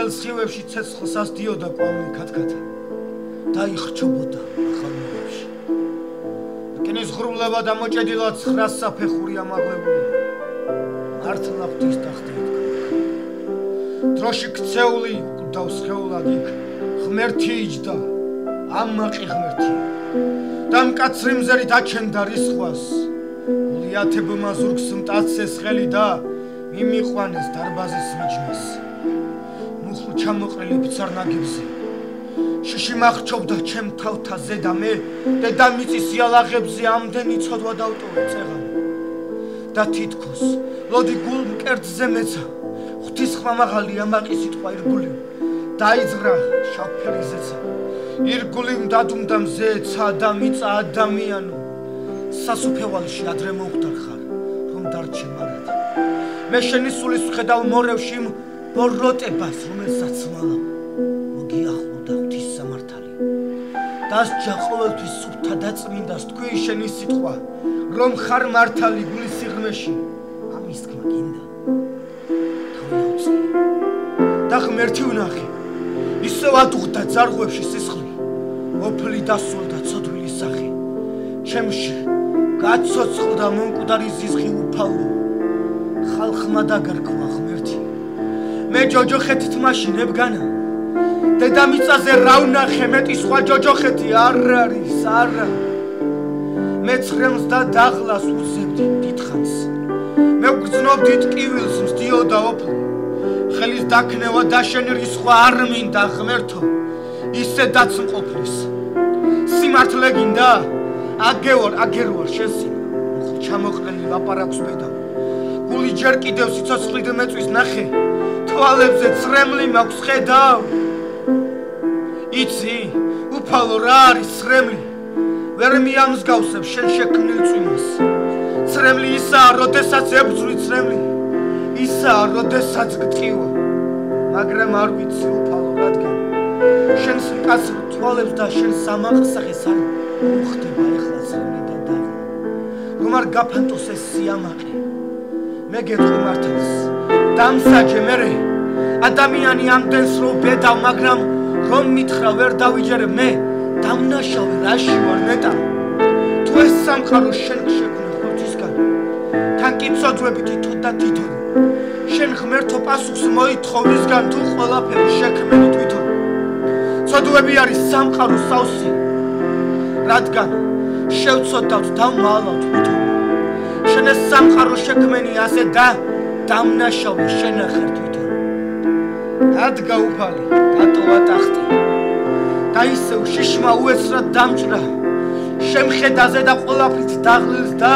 ხელსხივებში ცეცხლს ასდიოდა კვამლი ქათქათა და იხრჩობოდა ახალმოებში. რკინის ღრუბლება და მოჭედილა 9 საფეხური ამაღლებული მართლა ღვთის ტახტი ედგა. დროში ქცეული გვდავს ხეულად იქ ღმერთი იჯდა ამაყი ღმერთი და მკაცრი მზერით აჩენდა რისხვას გულიათებმა ზურგს მტაცეს ხელი და მიმიყვანეს დარბაზის მიჯნას. მუხლ ჩამოყრილი ფიცარნაგებზე შიში მახრჩობდა ჩემ თავთაზე და მე დედამიწის იალაღებზე ამდენი ცოდვა დავტოვე წეღანი და თითქოს ლოდი გულ მკერდზე მეცა ღვთის ხმამაღალი ამაყი სიტყვა ირგულიმ დაიძღრა შავფერი ზეცა ირგულიმ დადუმდა მზეცა და მიწა ადამიანო სასუფევალში ადრე მოხვდარ ხარ რომ დარჩე მარად მე შენი სულის ვხედავ მორევში ბოროტებას რომელსაც მალავ მოგიახლოვდა ღვთის სამართალი დასჯა ყოველთვის სუფთა და წმინდას თქვი შენი სიტყვა რომ ხარ მართალი გულის სიღრმეში ამის თქმა გინდა და ღმერთი ვნახე ისევ ადუხდა ძარღვებში სისხლი ოფლი დასულდა ცოდვილი სახე ჩემში გაცოცხლდა მომკვდარი ზიზღი უფალო ხალხმა დაგარქვა ღმერთი მე ჯოჯოხეთით მაშინ ებგანა დედამიწაზე რა ვნახე მეტი სხვა ჯოჯოხეთი არ არის არა მე ცხრემს და დაღლას უძებდი დიდხანს მე ვგრძნობდი ტკივილს მსდიოდა ოფლი ხელის დაქნევა და შენ რისხვა არ მინდა ღმერთო ისე დაცმყოფლის სიმართლე გინდა აგერვარ შენ სიმა ჩამოყრელი ლაპარაკს მედავ გული ჯერ კიდევ სიცოცხლით მეწვის ნახე თვალებზე ცრემლი მაქვს ხედავ იცი უფალო რა არის ცრემლი ვერ მიამსგავსებ შენ შექმნილ წვიმას ცრემლი ისაა როდესაც ებძვრი ცრემლი ისაა როდესაც გტყივა მაგრამ არ ვიცი უფალო რადგან შენს მკაცრ თვალებს და შენს სამახსახეს არ უხდება ეხლა ცრემლი და დაღლა რომ არ გაფანტოს ეს სიამაყე მე გეტყვი მართალს დამსაჯე მერე ადამიანი ამდენს რო ბედავ მაგრამ რომ მითხრა ვერ დავიჯერებ მე დამნაშავე რაში ვარ ნეტა თუ ეს სამყარო შენ შექმნა ხორცისგან თან კი ცოდვები თითო და თითო შენ ღმერთო პასუხს მოითხოვ ისგან თუ ყველაფერი შექმენი თვითონ ცოდვები არის სამყარო სავსე რადგან შევცოდავთ და მალავთ თვითონ შენ ეს სამყარო შექმენი ასე და დამნაშავე შენახარ თვითონ ადგა უფალი დატოვა ტახტი და ისევ შიშმა უეცრად დამჭრა შემხედაზე და ყველაფრით დაღლილს და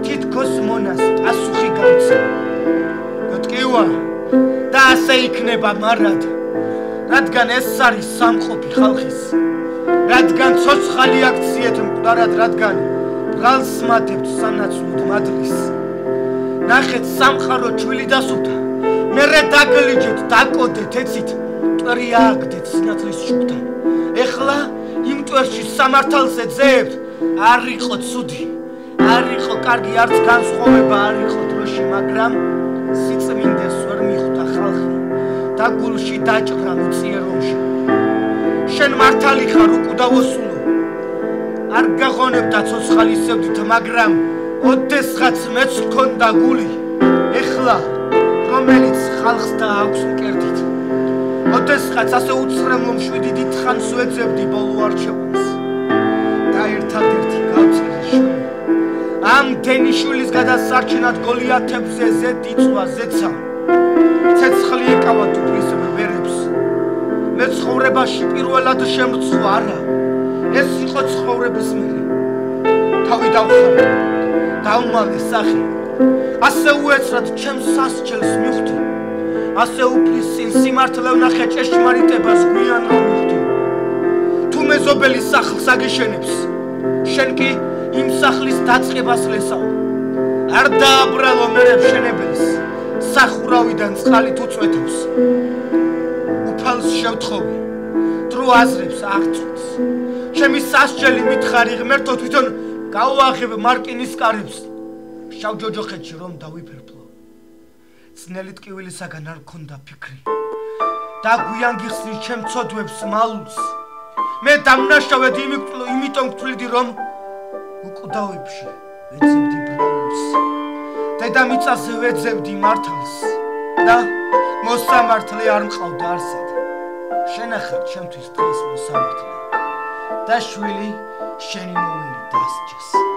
თითქოს მონას პასუხი გავცა გტკივა და ასე იქნება მარად რადგან ეს არის სამყოფი ხალხის რადგან ცოცხალი აქციეთ მკვდარად რადგან ბრალს მათებთ სანაცვლოდ მადლის ნახეთ სამყარო ჩვილი დასუფთა მერე დაგლიჯეთ დაკოდეთ ეცით მტვერი ააგდეთ სინათლის შუქთან ეხლა იმ მტვერში სამართალს ეძებთ არ იყო ცუდი არ იყო კარგი არც განსხვავება არ იყო დროში მაგრამ სიწმინდეს ვერ მიხვდა ხალხი და გულში დაჭრა მწიეროში შენ მართალი ხარ უკუდავოსულო არ გაღონებდა ცოცხალისებდით მაგრამ ოდესღაც მეც გქონდა გული ეხლა რომელიც ხალხს და აქვს მკერდით ოდესღაც ასე უცრემლო მშვიდი დიდხანს ვეძებდი ბოლო არჩევანს და ერთადერთი გავწერე შვილი ამდენი შვილის გადასარჩენად გოლიათებზე ზედიწვა ზეცა ცეცხლი ეკავა თუფლის ბერებს მე ცხოვრებაში პირველად შემწვა არა ეს იყო ცხოვრების მერე თავი დავხარე დავმალე სახე ასე უეცრად ჩემს სასჯელს მივხვდი ასე უფლის წინ სიმართლე ვნახე ჭეშმარიტებას გვიან რომ მივხვდი თუ მეზობელი სახლს აგიშენებს შენ კი იმ სახლის დაწყებას ლესავ არ დააბრალო მერე მშენებელს სახურავიდან წყალით უწვეთავს უფალს შევთხოვე დრო აზრებს აღწევს ჩემი სასჯელი მითხარი ღმერთო თვითონ გავაღებ მარკინის კარებს შავ ჯოჯოხეთში რომ დავიფერფლო ძნელი ტკივილისაგან არ მქონდა ფიქრი და გვიან გიხსნი ჩემ ცოდვებს მალულს მე დამნაშავედ იმიტომ გთვლიდი რომ უკვდავებში ვეძებდი ბრალულს დედამიწაზე ვეძებდი მართალს და მოსამართლე არ მყავდა არსად შენახარ ჩემთვის დღეს მოსამართლე და შვილი შენი მომელი დასჯეს